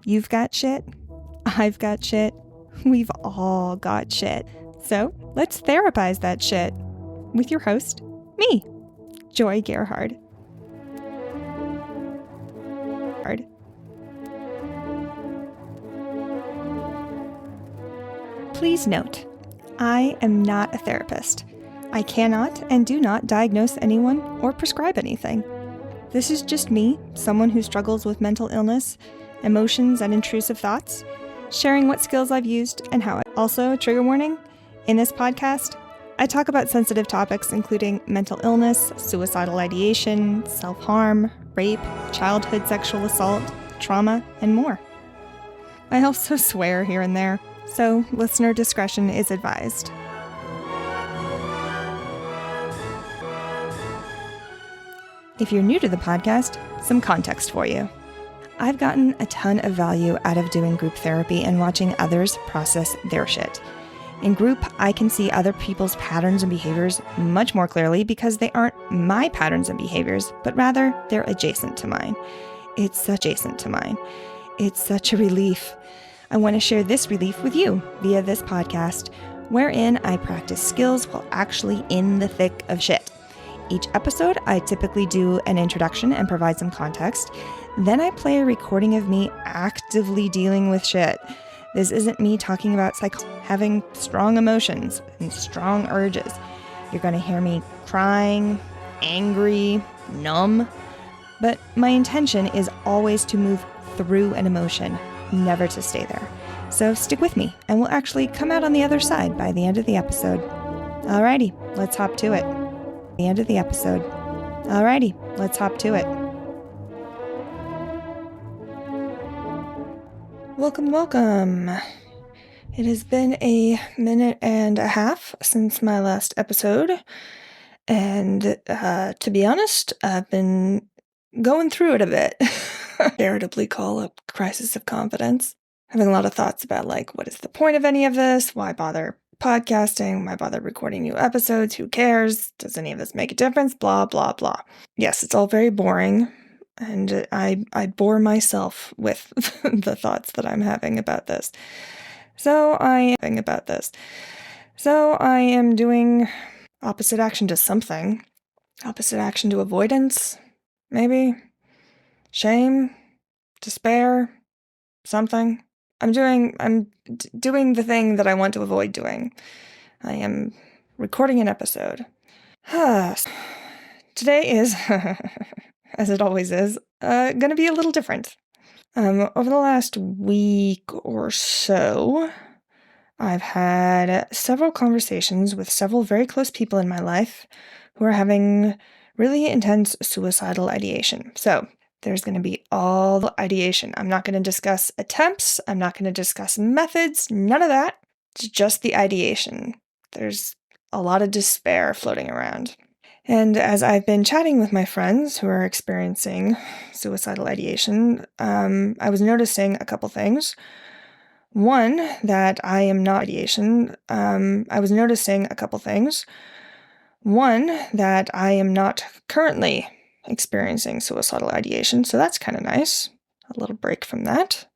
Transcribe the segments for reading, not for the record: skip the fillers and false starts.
You've got shit. I've got shit. We've all got shit. So let's therapize that shit with your host, me, Joy Gerhard. Please note, I am not a therapist. I cannot and do not diagnose anyone or prescribe anything. This is just me, someone who struggles with mental illness, emotions, and intrusive thoughts, sharing what skills I've used and how. Also, trigger warning, in this podcast, I talk about sensitive topics including mental illness, suicidal ideation, self-harm, rape, childhood sexual assault, trauma, and more. I also swear here and there, so listener discretion is advised. If you're new to the podcast, some context for you. I've gotten a ton of value out of doing group therapy and watching others process their shit. In group, I can see other people's patterns and behaviors much more clearly because they aren't my patterns and behaviors, but rather they're adjacent to mine. It's such a relief. I want to share this relief with you via this podcast, wherein I practice skills while actually in the thick of shit. Each episode, I typically do an introduction and provide some context. Then I play a recording of me actively dealing with shit. This isn't me talking about having strong emotions and strong urges. You're going to hear me crying, angry, numb. But my intention is always to move through an emotion, never to stay there. So stick with me, and we'll actually come out on the other side by the end of the episode. Alrighty, let's hop to it. Welcome. It has been a minute and a half since my last episode, and to be honest, I've been going through it a bit. Veritably call a crisis of confidence. Having a lot of thoughts about, what is the point of any of this? Why bother podcasting? Why bother recording new episodes? Who cares? Does any of this make a difference? Blah, blah, blah. Yes, it's all very boring, and I bore myself with the thoughts that I'm having about this. So I am doing opposite action to something. Opposite action to avoidance, maybe? Shame? Despair? Something? I'm doing the thing that I want to avoid doing. I am recording an episode. Today is, as it always is, going to be a little different. Over the last week or so, I've had several conversations with several very close people in my life who are having really intense suicidal ideation. So, there's going to be all the ideation. I'm not going to discuss attempts. I'm not going to discuss methods. None of that. It's just the ideation. There's a lot of despair floating around. And as I've been chatting with my friends who are experiencing suicidal ideation, I was noticing a couple things. One, that I am not ideation. One, that I am not currently experiencing suicidal ideation, so that's kind of nice. A little break from that.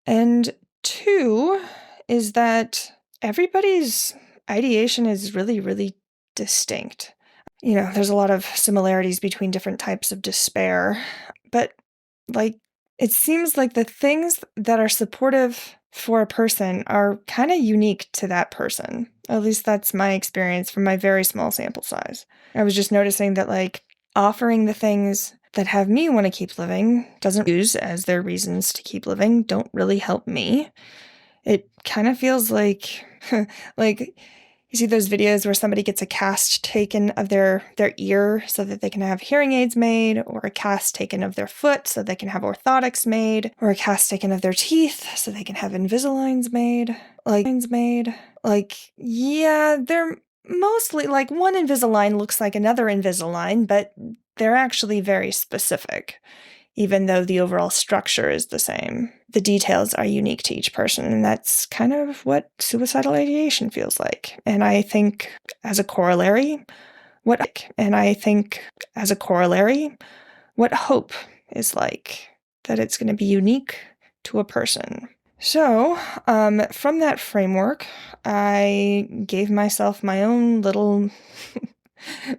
And two is that everybody's ideation is really, really distinct. There's a lot of similarities between different types of despair, but it seems like the things that are supportive for a person are kind of unique to that person. At least that's my experience from my very small sample size. I was just noticing that offering the things that have me want to keep living doesn't use as their reasons to keep living don't really help me. It kind of feels like you see those videos where somebody gets a cast taken of their ear so that they can have hearing aids made, or a cast taken of their foot so they can have orthotics made, or a cast taken of their teeth so they can have Invisaligns made. They're mostly one Invisalign looks like another Invisalign, but they're actually very specific, even though the overall structure is the same. The details are unique to each person, and that's kind of what suicidal ideation feels like. And I think as a corollary, what hope is like, that it's going to be unique to a person. So, from that framework, I gave myself my own little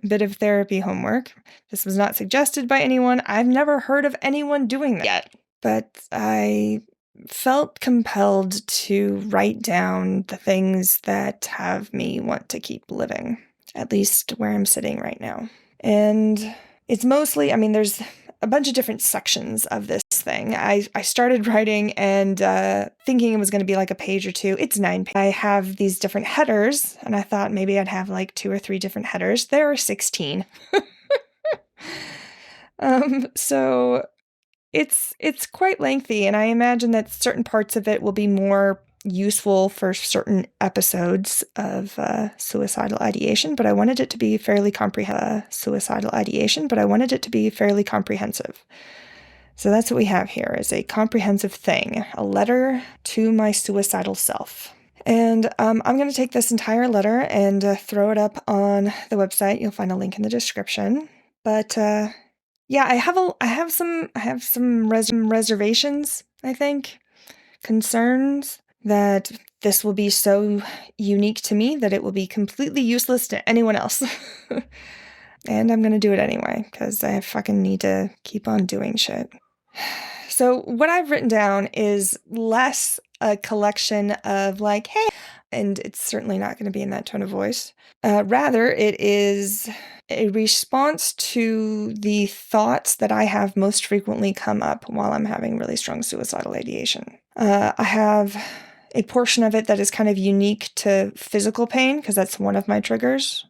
bit of therapy homework. This was not suggested by anyone. I've never heard of anyone doing that yet. But I felt compelled to write down the things that have me want to keep living, at least where I'm sitting right now. And it's mostly, there's a bunch of different sections of this thing. I started writing and thinking it was going to be like a page or two. It's 9 pages. I have these different headers, and I thought maybe I'd have like 2 or 3 different headers. There are 16. So it's quite lengthy, and I imagine that certain parts of it will be more useful for certain episodes of suicidal ideation, but I wanted it to be fairly comprehensive. So that's what we have here, is a comprehensive thing, a letter to my suicidal self. And I'm going to take this entire letter and throw it up on the website. You'll find a link in the description. But yeah, I have some reservations, I think, concerns that this will be so unique to me that it will be completely useless to anyone else. And I'm going to do it anyway, because I fucking need to keep on doing shit. So what I've written down is less a collection of like, hey, and it's certainly not going to be in that tone of voice. Rather, it is a response to the thoughts that I have most frequently come up while I'm having really strong suicidal ideation. I have a portion of it that is kind of unique to physical pain, because that's one of my triggers.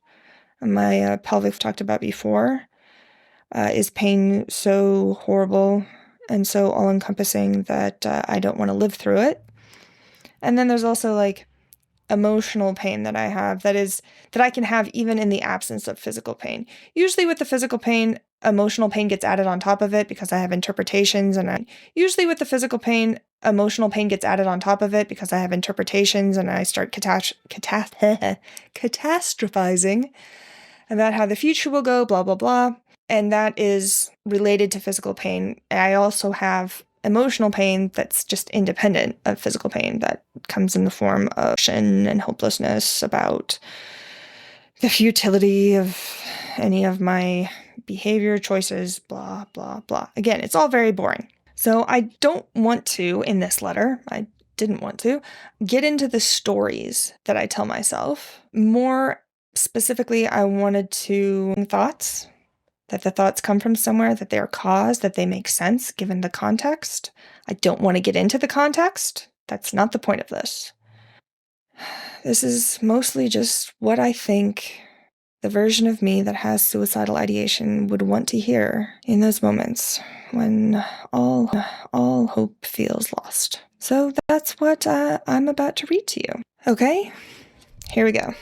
My pelvic, talked about before, is pain so horrible and so all-encompassing that I don't want to live through it. And then there's also like emotional pain that I have that I can have even in the absence of physical pain. Usually with the physical pain, emotional pain gets added on top of it because I have interpretations, and I start catastrophizing about how the future will go, blah, blah, blah. And that is related to physical pain. I also have emotional pain that's just independent of physical pain, that comes in the form of shame and hopelessness about the futility of any of my behavior choices, blah, blah, blah. Again, it's all very boring. So I don't want to, in this letter, I didn't want to, get into the stories that I tell myself. More specifically, I wanted to thoughts, that the thoughts come from somewhere, that they are caused, that they make sense given the context. I don't want to get into the context. That's not the point of this. This is mostly just what I think the version of me that has suicidal ideation would want to hear in those moments when all hope feels lost. So that's what I'm about to read to you. Okay, here we go.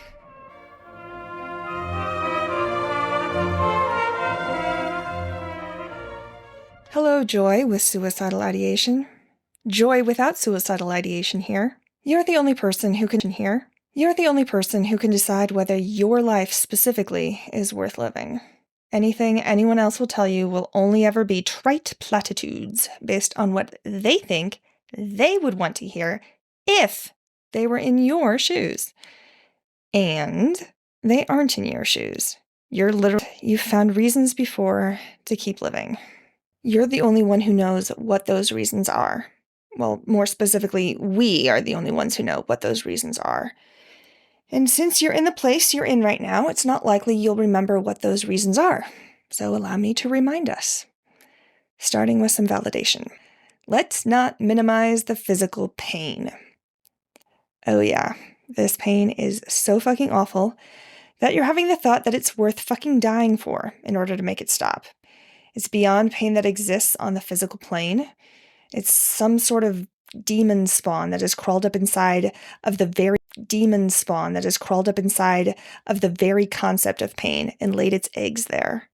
Hello, Joy with suicidal ideation. Joy without suicidal ideation here. You're the only person who can decide whether your life specifically is worth living. Anything anyone else will tell you will only ever be trite platitudes based on what they think they would want to hear if they were in your shoes. And they aren't in your shoes. You've found reasons before to keep living. You're the only one who knows what those reasons are. Well, more specifically, we are the only ones who know what those reasons are. And since you're in the place you're in right now, it's not likely you'll remember what those reasons are. So allow me to remind us. Starting with some validation. Let's not minimize the physical pain. Oh yeah, this pain is so fucking awful that you're having the thought that it's worth fucking dying for in order to make it stop. It's beyond pain that exists on the physical plane. It's some sort of demon spawn that has crawled up inside of the very concept of pain and laid its eggs there.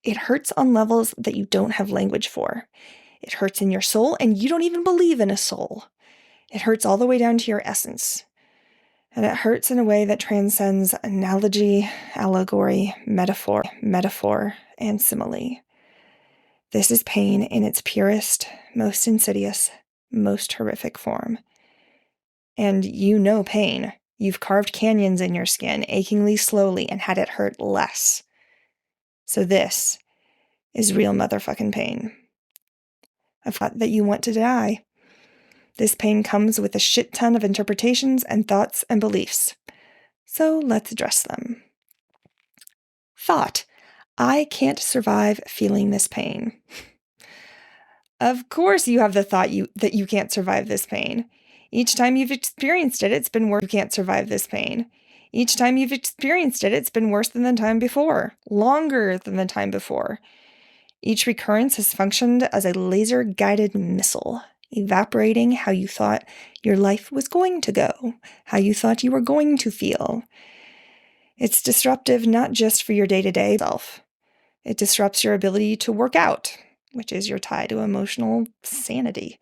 It hurts on levels that you don't have language for. It hurts in your soul, and you don't even believe in a soul. It hurts all the way down to your essence. And it hurts in a way that transcends analogy, allegory, metaphor, and simile. This is pain in its purest, most insidious, most horrific form. And you know pain. You've carved canyons in your skin, achingly slowly, and had it hurt less. So this is real motherfucking pain. A thought that you want to die. This pain comes with a shit ton of interpretations and thoughts and beliefs. So let's address them. Thought, I can't survive feeling this pain. Of course you have the thought that you can't survive this pain. Each time you've experienced it, it's been worse. You can't survive this pain. Each time you've experienced it, it's been worse than the time before, longer than the time before. Each recurrence has functioned as a laser-guided missile, evaporating how you thought your life was going to go, how you thought you were going to feel. It's disruptive not just for your day-to-day self. It disrupts your ability to work out, which is your tie to emotional sanity.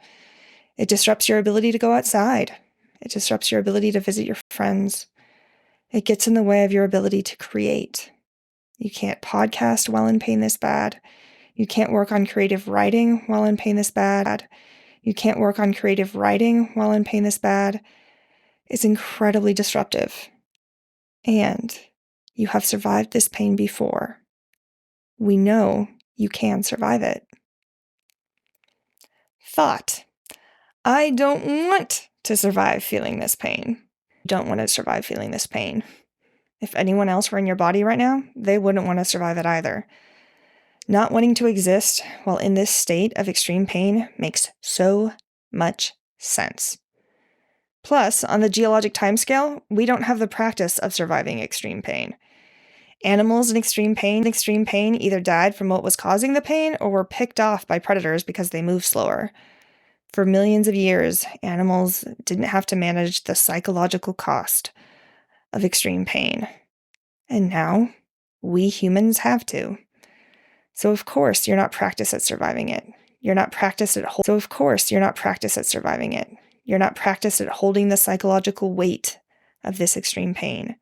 It disrupts your ability to go outside. It disrupts your ability to visit your friends. It gets in the way of your ability to create. You can't podcast while in pain this bad. You can't work on creative writing while in pain this bad. You can't work on creative writing while in pain this bad. It's incredibly disruptive. And you have survived this pain before. We know you can survive it. Thought, I don't want to survive feeling this pain. Don't want to survive feeling this pain. If anyone else were in your body right now, they wouldn't want to survive it either. Not wanting to exist while in this state of extreme pain makes so much sense. Plus, on the geologic timescale, we don't have the practice of surviving extreme pain. Animals in extreme pain either died from what was causing the pain or were picked off by predators because they moved slower. For millions of years, animals didn't have to manage the psychological cost of extreme pain. And now, we humans have to. So of course, you're not practiced at surviving it. You're not practiced at surviving it. You're not practiced at holding the psychological weight of this extreme pain.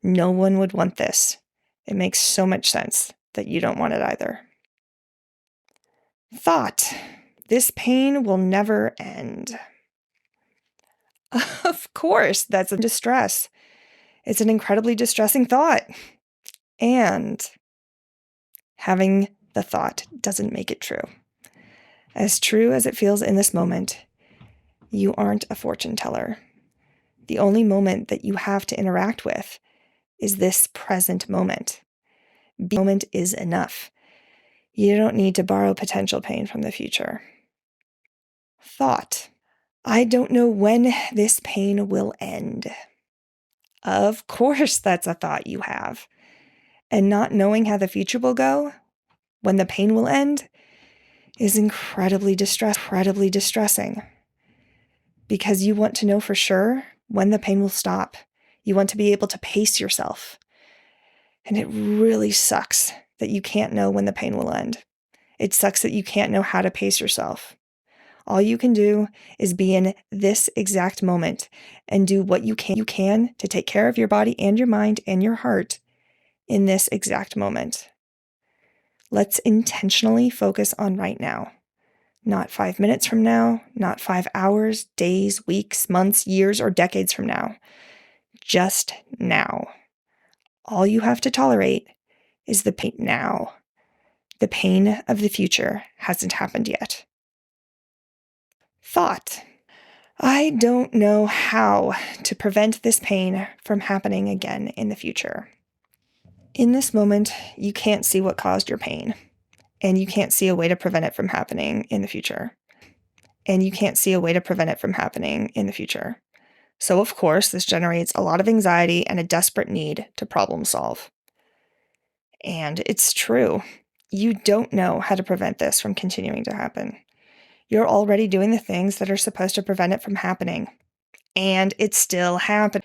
No one would want this. It makes so much sense that you don't want it either. Thought, this pain will never end. Of course, that's a distress. It's an incredibly distressing thought. And having the thought doesn't make it true. As true as it feels in this moment, you aren't a fortune teller. The only moment that you have to interact with is this present moment. The moment is enough. You don't need to borrow potential pain from the future. Thought, I don't know when this pain will end. Of course, that's a thought you have. And not knowing how the future will go, when the pain will end, is incredibly distressing. Because you want to know for sure when the pain will stop. You want to be able to pace yourself. And it really sucks that you can't know when the pain will end. It sucks that you can't know how to pace yourself. All you can do is be in this exact moment and do what you can to take care of your body and your mind and your heart in this exact moment. Let's intentionally focus on right now. Not 5 minutes from now, not 5 hours, days, weeks, months, years, or decades from now. Just now. All you have to tolerate is the pain now. The pain of the future hasn't happened yet. Thought, I don't know how to prevent this pain from happening again in the future. In this moment, you can't see what caused your pain, and you can't see a way to prevent it from happening in the future. So, of course, this generates a lot of anxiety and a desperate need to problem solve. And it's true. You don't know how to prevent this from continuing to happen. You're already doing the things that are supposed to prevent it from happening. And it's still happening.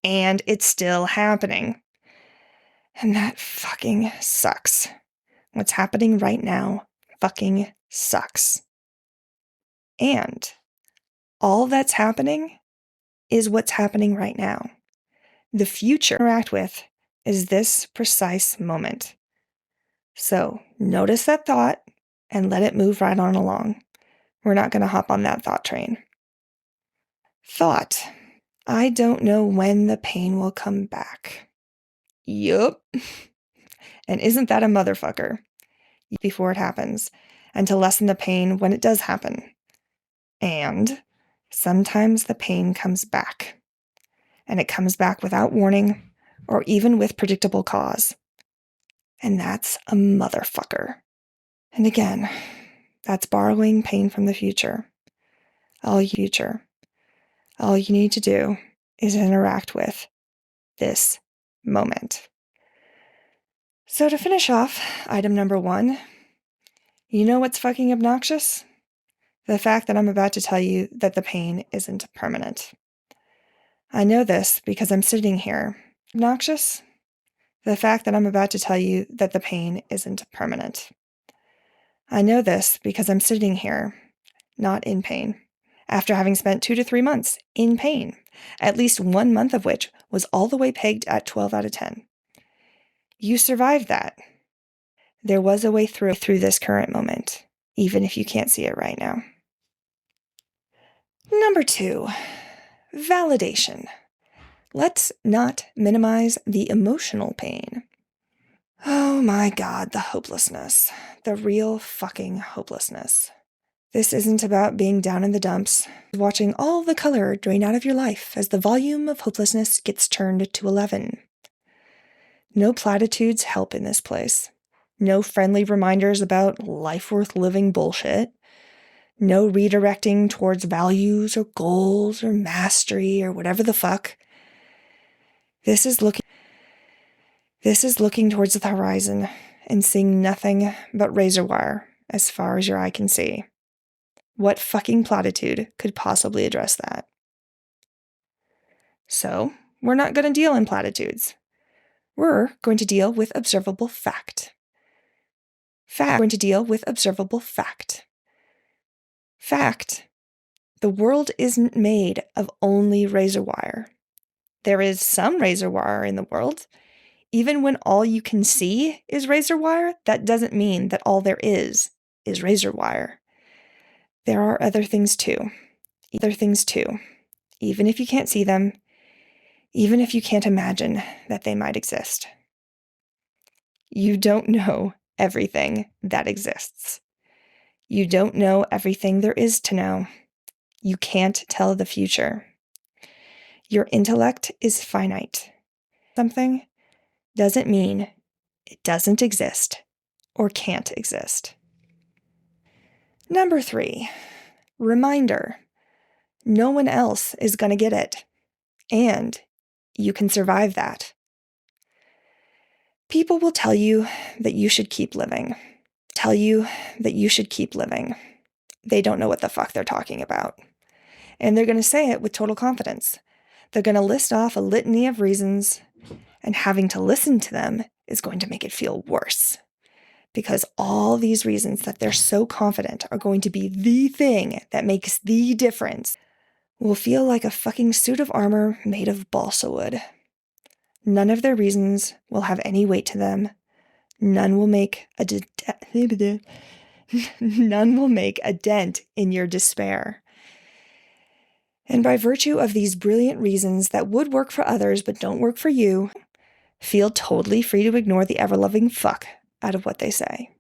And it's still happening. And that fucking sucks. What's happening right now fucking sucks. And all that's happening is what's happening right now. The future you interact with is this precise moment. So notice that thought and let it move right on along. We're not going to hop on that thought train. Thought, I don't know when the pain will come back. Yup. And isn't that a motherfucker? Before it happens, and to lessen the pain when it does happen. And sometimes the pain comes back. And it comes back without warning or even with predictable cause. And that's a motherfucker. And again, that's borrowing pain from the future. All you need to do is interact with this moment. So to finish off, item number 1, you know what's fucking obnoxious? The fact that I'm about to tell you that the pain isn't permanent. I know this because I'm sitting here. Obnoxious? The fact that I'm about to tell you that the pain isn't permanent. I know this because I'm sitting here, not in pain, after having spent 2 to 3 months in pain, at least 1 month of which was all the way pegged at 12 out of 10. You survived that. There was a way through this current moment, even if you can't see it right now. Number 2, validation. Let's not minimize the emotional pain. Oh my God, the hopelessness. The real fucking hopelessness. This isn't about being down in the dumps, watching all the color drain out of your life as the volume of hopelessness gets turned to 11. No platitudes help in this place. No friendly reminders about life worth living bullshit. No redirecting towards values or goals or mastery or whatever the fuck. This is looking towards the horizon and seeing nothing but razor wire as far as your eye can see. What fucking platitude could possibly address that? So, we're not going to deal in platitudes. We're going to deal with observable fact. We're going to deal with observable fact. Fact. The world isn't made of only razor wire. There is some razor wire in the world. Even when all you can see is razor wire, that doesn't mean that all there is razor wire. There are other things too. Even if you can't see them, even if you can't imagine that they might exist. You don't know everything that exists. You don't know everything there is to know. You can't tell the future. Your intellect is finite. Something doesn't mean it doesn't exist or can't exist. Number 3, reminder. No one else is going to get it. And you can survive that. People will tell you that you should keep living. They don't know what the fuck they're talking about. And they're going to say it with total confidence. They're going to list off a litany of reasons, and having to listen to them is going to make it feel worse. Because all these reasons that they're so confident are going to be the thing that makes the difference will feel like a fucking suit of armor made of balsa wood. None of their reasons will have any weight to them. None will make a dent in your despair. And by virtue of these brilliant reasons that would work for others but don't work for you, feel totally free to ignore the ever-loving fuck out of what they say.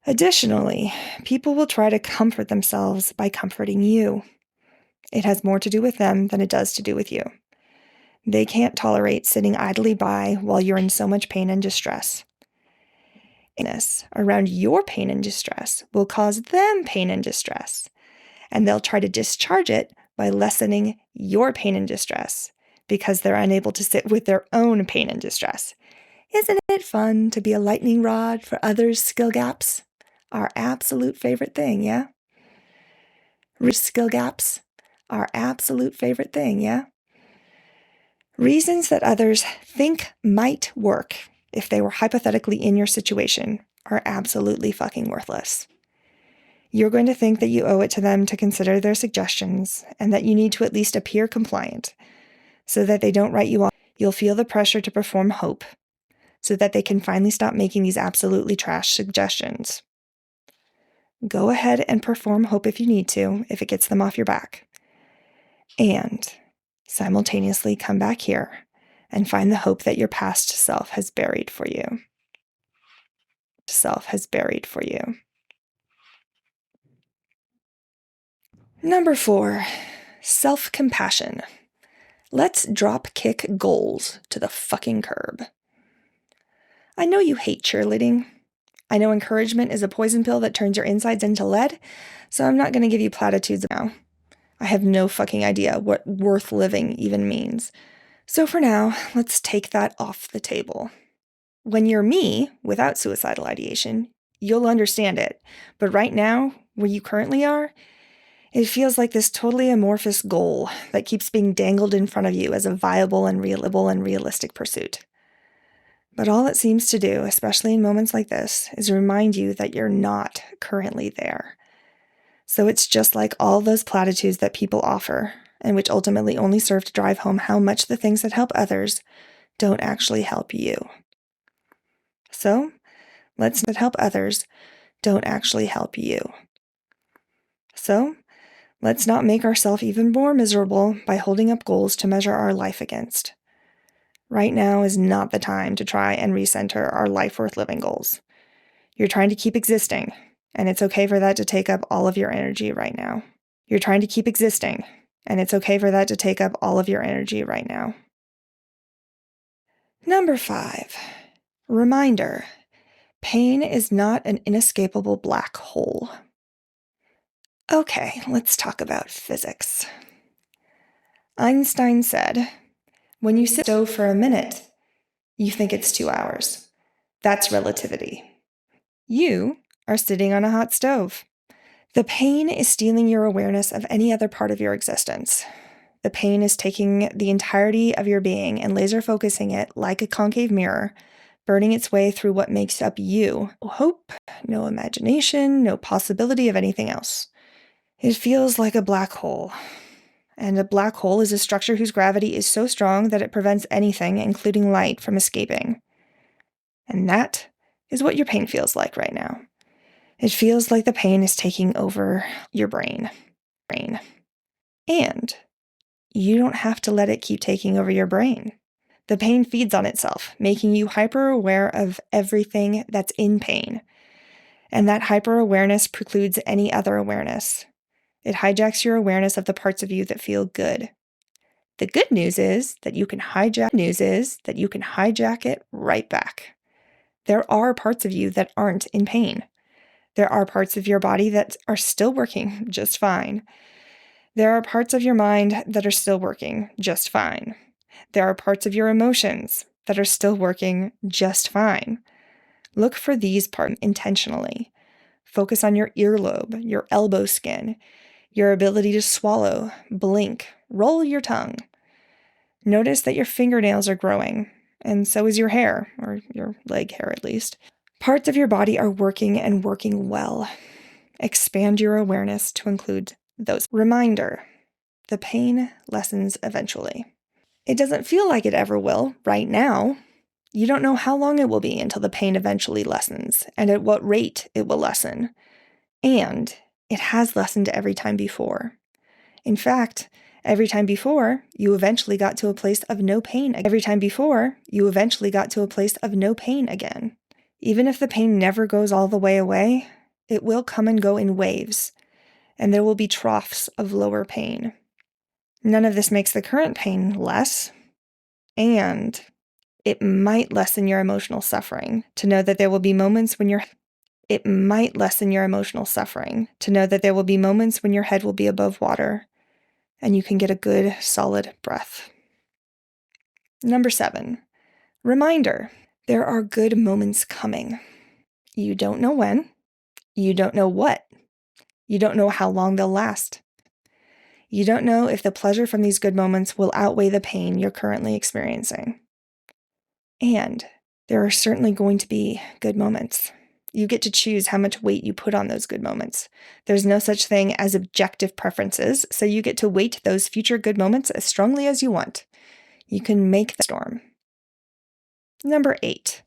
Additionally, people will try to comfort themselves by comforting you. It has more to do with them than it does to do with you. They can't tolerate sitting idly by while you're in so much pain and distress. Around your pain and distress will cause them pain and distress, and they'll try to discharge it by lessening your pain and distress because they're unable to sit with their own pain and distress. Isn't it fun to be a lightning rod for others' skill gaps? Our absolute favorite thing, yeah? Skill gaps, our absolute favorite thing, yeah? Reasons that others think might work if they were hypothetically in your situation are absolutely fucking worthless. You're going to think that you owe it to them to consider their suggestions and that you need to at least appear compliant so that they don't write you off. You'll feel the pressure to perform hope, so that they can finally stop making these absolutely trash suggestions. Go ahead and perform hope if you need to, if it gets them off your back. And simultaneously come back here and find the hope that your past self has buried for you. Number 4, self-compassion. Let's drop kick goals to the fucking curb. I know you hate cheerleading. I know encouragement is a poison pill that turns your insides into lead, so I'm not going to give you platitudes now. I have no fucking idea what worth living even means. So for now, let's take that off the table. When you're me, without suicidal ideation, you'll understand it. But right now, where you currently are, it feels like this totally amorphous goal that keeps being dangled in front of you as a viable and realistic pursuit. But all it seems to do, especially in moments like this, is remind you that you're not currently there. So it's just like all those platitudes that people offer, and which ultimately only serve to drive home how much the things that help others don't actually help you. So, let's not make ourselves even more miserable by holding up goals to measure our life against. Right now is not the time to try and recenter our life worth living goals. You're trying to keep existing, and it's okay for that to take up all of your energy right now. Number 5, reminder. Pain is not an inescapable black hole. Okay, let's talk about physics. Einstein said, when you sit still for a minute, you think it's 2 hours. That's relativity. You are sitting on a hot stove. The pain is stealing your awareness of any other part of your existence. The pain is taking the entirety of your being and laser focusing it like a concave mirror, burning its way through what makes up you. No hope, no imagination, no possibility of anything else. It feels like a black hole. And a black hole is a structure whose gravity is so strong that it prevents anything, including light, from escaping. And that is what your pain feels like right now. It feels like the pain is taking over your brain. And you don't have to let it keep taking over your brain. The pain feeds on itself, making you hyper-aware of everything that's in pain. And that hyper-awareness precludes any other awareness. It hijacks your awareness of the parts of you that feel good. The good news is that you can hijack it right back. There are parts of you that aren't in pain. There are parts of your body that are still working just fine. There are parts of your mind that are still working just fine. There are parts of your emotions that are still working just fine. Look for these parts intentionally. Focus on your earlobe, your elbow skin, your ability to swallow, blink, roll your tongue. Notice that your fingernails are growing, and so is your hair, or your leg hair at least. Parts of your body are working and working well. Expand your awareness to include those. Reminder, the pain lessens eventually. It doesn't feel like it ever will right now. You don't know how long it will be until the pain eventually lessens, and at what rate it will lessen. And it has lessened every time before. In fact, every time before, you eventually got to a place of no pain. Even if the pain never goes all the way away, it will come and go in waves, and there will be troughs of lower pain. None of this makes the current pain less, and it might lessen your emotional suffering to know that there will be moments when your head will be above water, and you can get a good, solid breath. Number 7, reminder. There are good moments coming. You don't know when. You don't know what. You don't know how long they'll last. You don't know if the pleasure from these good moments will outweigh the pain you're currently experiencing. And there are certainly going to be good moments. You get to choose how much weight you put on those good moments. There's no such thing as objective preferences, so you get to weight those future good moments as strongly as you want. You can make the storm. Number 8,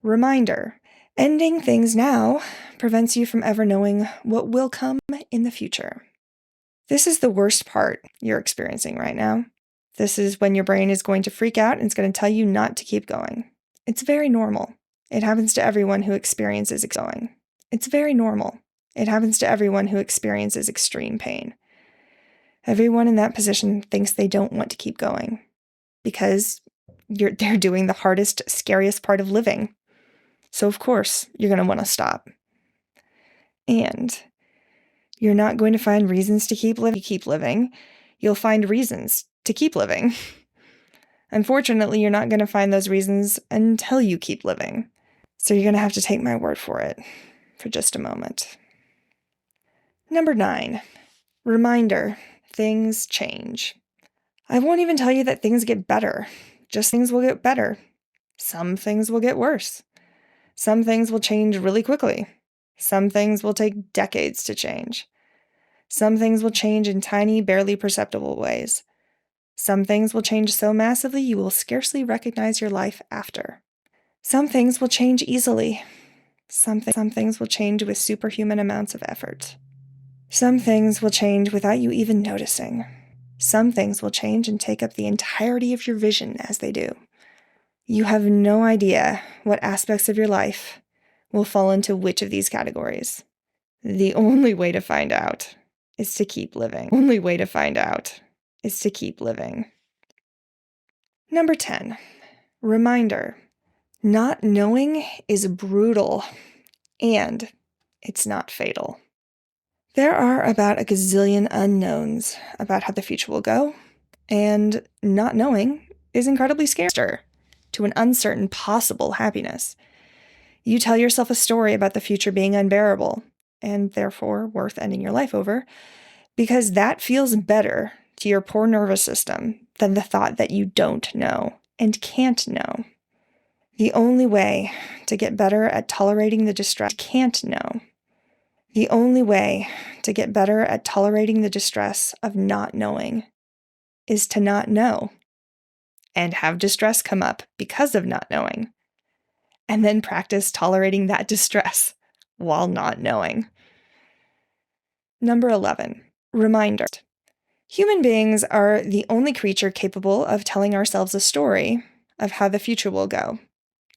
Reminder, ending things now prevents you from ever knowing what will come in the future. This is the worst part you're experiencing right now. This is when your brain is going to freak out and it's going to tell you not to keep going. It's very normal. It happens to everyone who experiences going. It's very normal. It happens to everyone who experiences extreme pain. Everyone in that position thinks they don't want to keep going because they're doing the hardest, scariest part of living. So of course, you're going to want to stop. And you're not going to find reasons to keep living. You'll find reasons to keep living. Unfortunately, you're not going to find those reasons until you keep living. So you're going to have to take my word for it for just a moment. Number 9, reminder, things change. I won't even tell you that things get better. Just things will get better. Some things will get worse. Some things will change really quickly. Some things will take decades to change. Some things will change in tiny, barely perceptible ways. Some things will change so massively you will scarcely recognize your life after. Some things will change easily. Some things will change with superhuman amounts of effort. Some things will change without you even noticing. Some things will change and take up the entirety of your vision as they do. You have no idea what aspects of your life will fall into which of these categories. The only way to find out is to keep living. Only way to find out is to keep living. Number 10, reminder, not knowing is brutal and it's not fatal. There are about a gazillion unknowns about how the future will go, and not knowing is incredibly scary to an uncertain possible happiness. You tell yourself a story about the future being unbearable, and therefore worth ending your life over, because that feels better to your poor nervous system than the thought that you don't know and can't know. The only way to get better at tolerating the distress The only way to get better at tolerating the distress of not knowing is to not know and have distress come up because of not knowing, and then practice tolerating that distress while not knowing. Number 11, reminder. Human beings are the only creature capable of telling ourselves a story of how the future will go,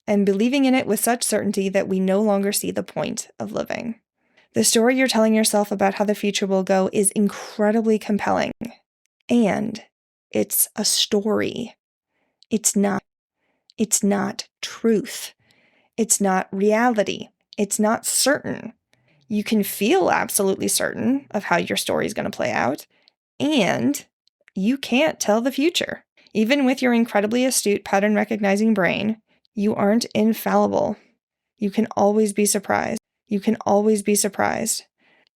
and believing in it with such certainty that we no longer see the point of living. The story you're telling yourself about how the future will go is incredibly compelling, and it's a story. It's not truth. It's not reality. It's not certain. You can feel absolutely certain of how your story is going to play out, and you can't tell the future. Even with your incredibly astute pattern-recognizing brain, you aren't infallible. You can always be surprised.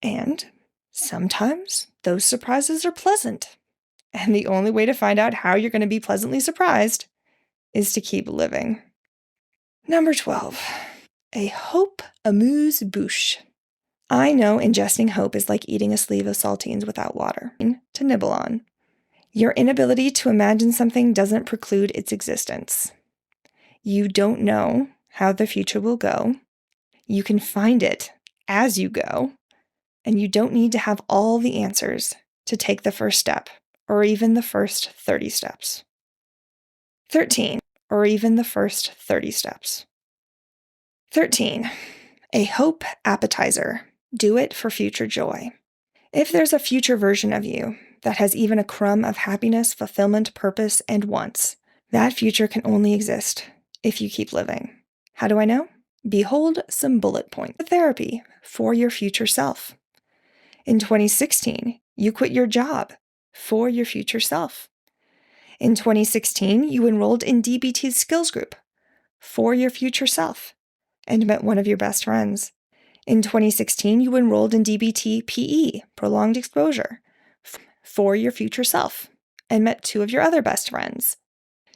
And sometimes those surprises are pleasant. And the only way to find out how you're going to be pleasantly surprised is to keep living. Number 12, a hope amuse-bouche. I know ingesting hope is like eating a sleeve of saltines without water to nibble on. Your inability to imagine something doesn't preclude its existence. You don't know how the future will go. You can find it as you go, and you don't need to have all the answers to take the first step, or even the first 30 steps. 13, or even the first 30 steps. 13, a hope appetizer. Do it for future joy. If there's a future version of you that has even a crumb of happiness, fulfillment, purpose, and wants, that future can only exist if you keep living. How do I know? Behold some bullet points. Therapy for your future self. In 2016, you quit your job for your future self. In 2016, you enrolled in DBT's skills group for your future self and met one of your best friends. In 2016, you enrolled in DBT PE, prolonged exposure, for your future self and met two of your other best friends.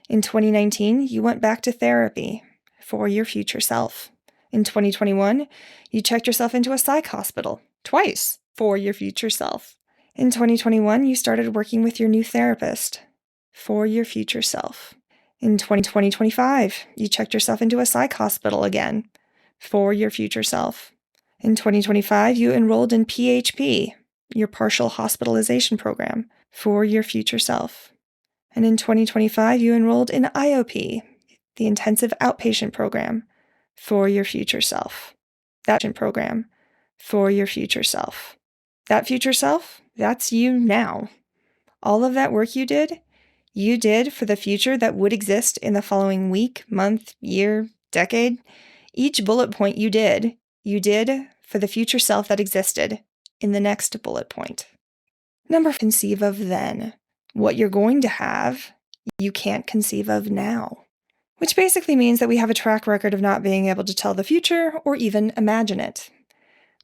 In 2019, you went back to therapy for your future self. In 2021, you checked yourself into a psych hospital twice for your future self. In 2021, you started working with your new therapist for your future self. In 2025, you checked yourself into a psych hospital again for your future self. In 2025, you enrolled in PHP, your partial hospitalization program, for your future self. And in 2025, you enrolled in IOP, the intensive outpatient program, for your future self. That program for your future self. That future self, that's you now. All of that work you did for the future that would exist in the following week, month, year, decade. Each bullet point you did for the future self that existed in the next bullet point. Number conceive of then. What you're going to have, you can't conceive of now. Which basically means that we have a track record of not being able to tell the future or even imagine it.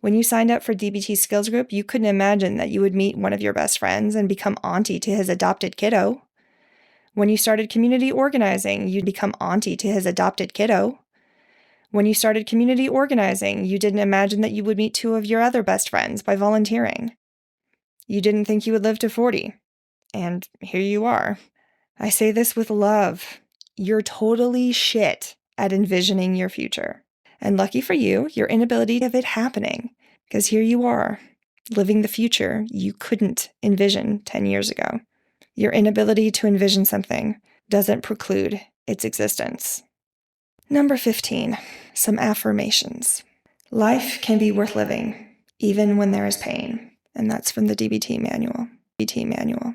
When you signed up for DBT Skills Group, you couldn't imagine that you would meet one of your best friends and become auntie to his adopted kiddo. When you started community organizing, you'd become auntie to his adopted kiddo. When you started community organizing, you didn't imagine that you would meet two of your other best friends by volunteering. You didn't think you would live to 40. And here you are. I say this with love. You're totally shit at envisioning your future. And lucky for you, your inability of it happening, because here you are, living the future you couldn't envision 10 years ago. Your inability to envision something doesn't preclude its existence. Number 15, some affirmations. Life can be worth living, even when there is pain. And that's from the DBT manual.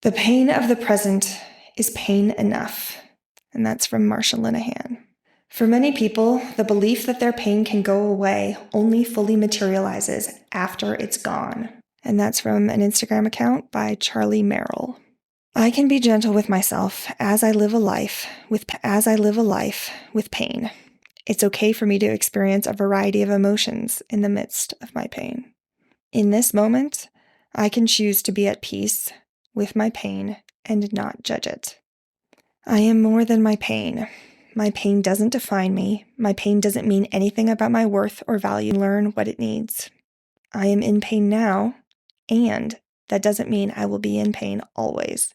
The pain of the present is pain enough. And that's from Marsha Linehan. For many people, the belief that their pain can go away only fully materializes after it's gone. And that's from an Instagram account by Charlie Merrill. I can be gentle with myself as I live a life with pain. It's okay for me to experience a variety of emotions in the midst of my pain. In this moment, I can choose to be at peace with my pain and not judge it. I am more than my pain. My pain doesn't define me. My pain doesn't mean anything about my worth or value. Learn what it needs. I am in pain now, and that doesn't mean I will be in pain always.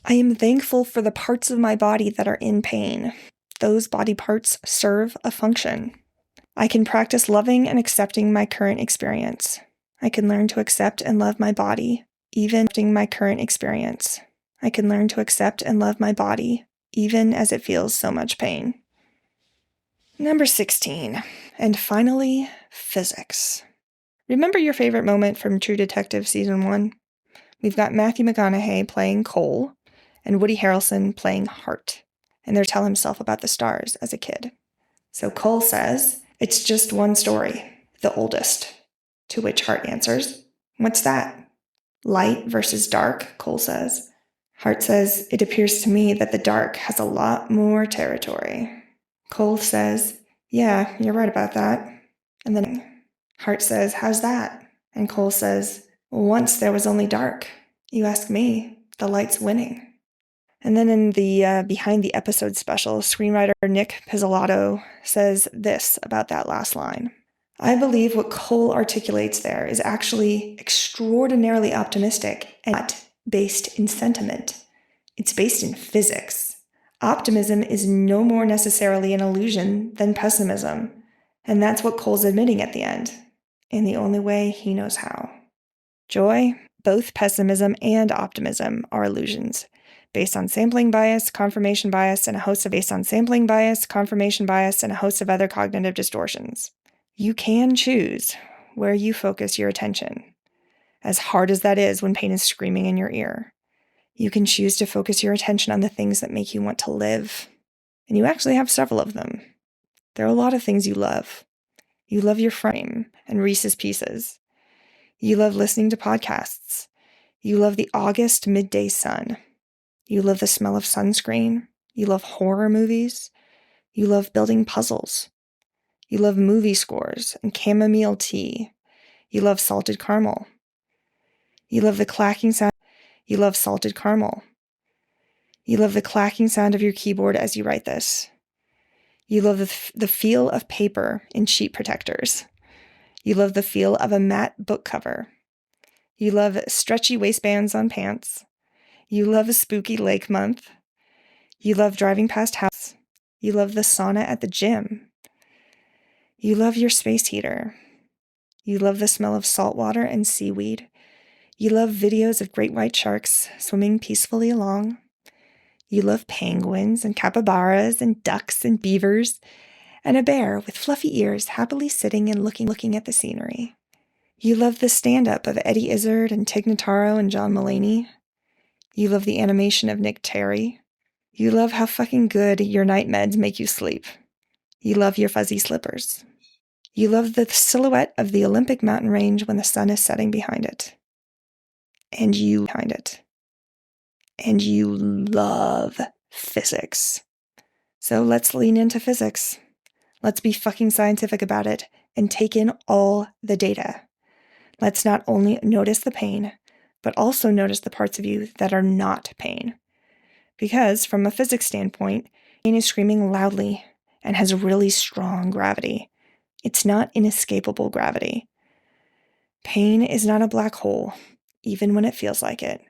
I am thankful for the parts of my body that are in pain. Those body parts serve a function. I can practice loving and accepting my current experience. I can learn to accept and love my body, even my current experience. I can learn to accept and love my body, even as it feels so much pain. Number 16, and finally, physics. Remember your favorite moment from True Detective Season 1? We've got Matthew McConaughey playing Cole, and Woody Harrelson playing Hart, and they're telling himself about the stars as a kid. So Cole says, "It's just one story, the oldest." To which Hart answers, "What's that?" "Light versus dark," Cole says. Hart says, "It appears to me that the dark has a lot more territory." Cole says, "Yeah, you're right about that." And then Hart says, "How's that?" And Cole says, "Well, once there was only dark. You ask me, the light's winning." And then in the behind the episode special, screenwriter Nick Pizzolatto says this about that last line. "I believe what Cole articulates there is actually extraordinarily optimistic and not based in sentiment. It's based in physics. Optimism is no more necessarily an illusion than pessimism. And that's what Cole's admitting at the end, in the only way he knows how. Joy, both pessimism and optimism are illusions, based on sampling bias, confirmation bias, and a host of other cognitive distortions. You can choose where you focus your attention. As hard as that is when pain is screaming in your ear, you can choose to focus your attention on the things that make you want to live. And you actually have several of them. There are a lot of things you love. You love your frame and Reese's Pieces. You love listening to podcasts. You love the August midday sun. You love the smell of sunscreen. You love horror movies. You love building puzzles. You love movie scores and chamomile tea. You love salted caramel. You love the clacking sound. You love salted caramel. You love the clacking sound of your keyboard as you write this. You love the feel of paper in sheet protectors. You love the feel of a matte book cover. You love stretchy waistbands on pants. You love a spooky lake month. You love driving past houses. You love the sauna at the gym. You love your space heater. You love the smell of salt water and seaweed. You love videos of great white sharks swimming peacefully along. You love penguins and capybaras and ducks and beavers and a bear with fluffy ears happily sitting and looking at the scenery. You love the stand-up of Eddie Izzard and Tig Notaro and John Mulaney. You love the animation of Nick Terry. You love how fucking good your night meds make you sleep. You love your fuzzy slippers. You love the silhouette of the Olympic mountain range when the sun is setting behind it. And you love physics. So let's lean into physics. Let's be fucking scientific about it and take in all the data. Let's not only notice the pain, but also notice the parts of you that are not pain. Because from a physics standpoint, pain is screaming loudly and has really strong gravity. It's not inescapable gravity. Pain is not a black hole, even when it feels like it.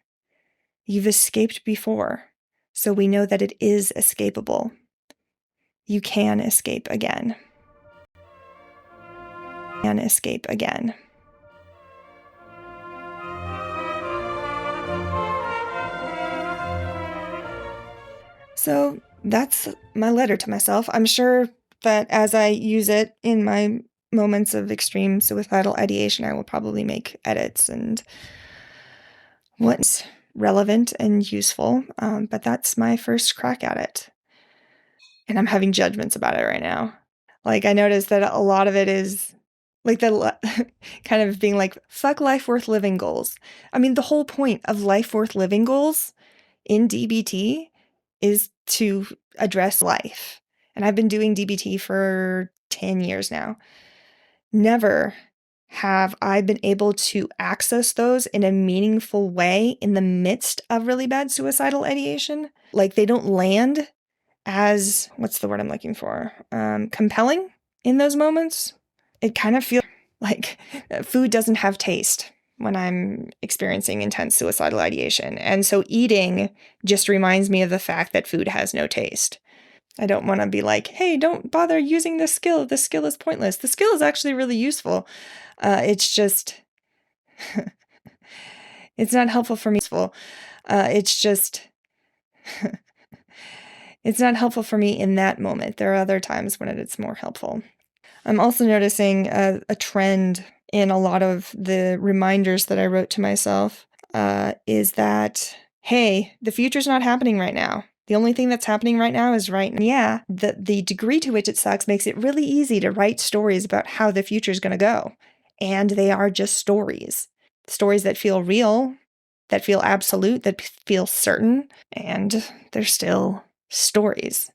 You've escaped before, so we know that it is escapable. You can escape again. So that's my letter to myself. I'm sure that as I use it in my moments of extreme suicidal ideation, I will probably make edits and what's relevant and useful. But that's my first crack at it. And I'm having judgments about it right now. Like, I noticed that a lot of it is like kind of being like, fuck life worth living goals. I mean, the whole point of life worth living goals in DBT is to address life. And I've been doing DBT for 10 years now. Never have I been able to access those in a meaningful way in the midst of really bad suicidal ideation. Like, they don't land as, what's the word I'm looking for? Compelling in those moments. It kind of feels like food doesn't have taste when I'm experiencing intense suicidal ideation. And so eating just reminds me of the fact that food has no taste. I don't want to be like, hey, don't bother using this skill. This skill is pointless. The skill is actually really useful. It's just, it's not helpful for me. It's not helpful for me in that moment. There are other times when it's more helpful. I'm also noticing a trend in a lot of the reminders that I wrote to myself is that, hey, the future's not happening right now. The only thing that's happening right now is right now. Yeah, the degree to which it sucks makes it really easy to write stories about how the future's going to go. And they are just stories. Stories that feel real, that feel absolute, that feel certain. And they're still stories,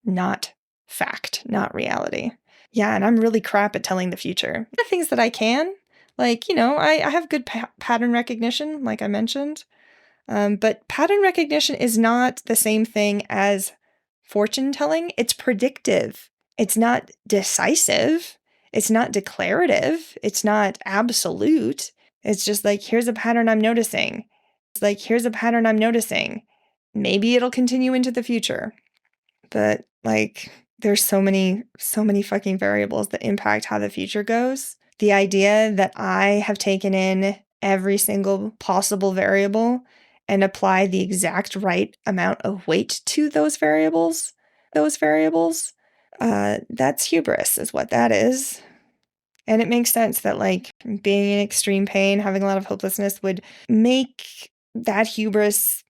not fact, not reality. Yeah, and I'm really crap at telling the future. The things that I can, like, I have good pattern recognition, like I mentioned. But pattern recognition is not the same thing as fortune telling. It's predictive. It's not decisive. It's not declarative. It's not absolute. It's just like, here's a pattern I'm noticing. Maybe it'll continue into the future. But like, there's so many fucking variables that impact how the future goes. The idea that I have taken in every single possible variable and apply the exact right amount of weight to those variables, that's hubris is what that is. And it makes sense that like being in extreme pain, having a lot of hopelessness would make that hubris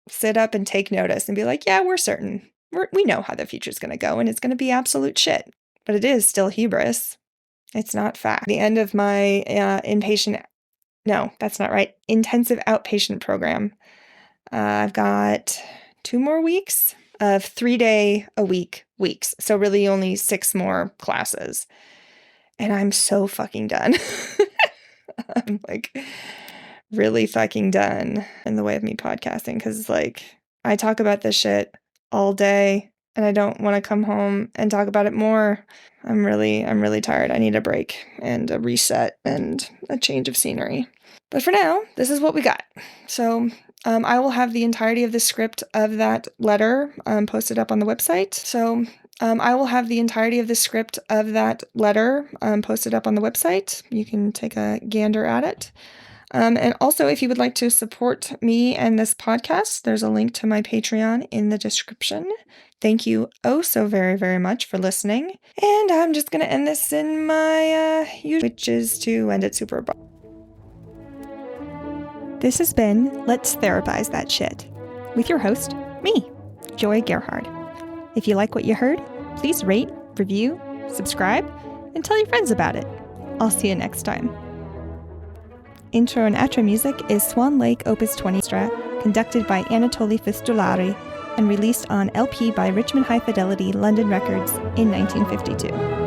sit up and take notice and be like, yeah, we're certain. We know how the future's going to go and it's going to be absolute shit. But it is still hubris. It's not fact. The end of my intensive outpatient program. I've got 2 more weeks of 3-day-a-week weeks. So really only 6 more classes. And I'm so fucking done. I'm like really fucking done in the way of me podcasting. Because like I talk about this shit all day and I don't want to come home and talk about it more. I'm really tired. I need a break and a reset and a change of scenery. But for now, this is what we got. So I will have the entirety of the script of that letter posted up on the website. I will have the entirety of the script of that letter posted up on the website. You can take a gander at it. And also, if you would like to support me and this podcast, there's a link to my Patreon in the description. Thank you oh so very, very much for listening. And I'm just going to end this in my usual, which is to end it super abrupt. This has been Let's Therapize That Shit with your host, me, Joy Gerhard. If you like what you heard, please rate, review, subscribe, and tell your friends about it. I'll see you next time. Intro and outro music is Swan Lake Opus 20 Extra, conducted by Anatoly Fistulari, and released on LP by Richmond High Fidelity London Records in 1952.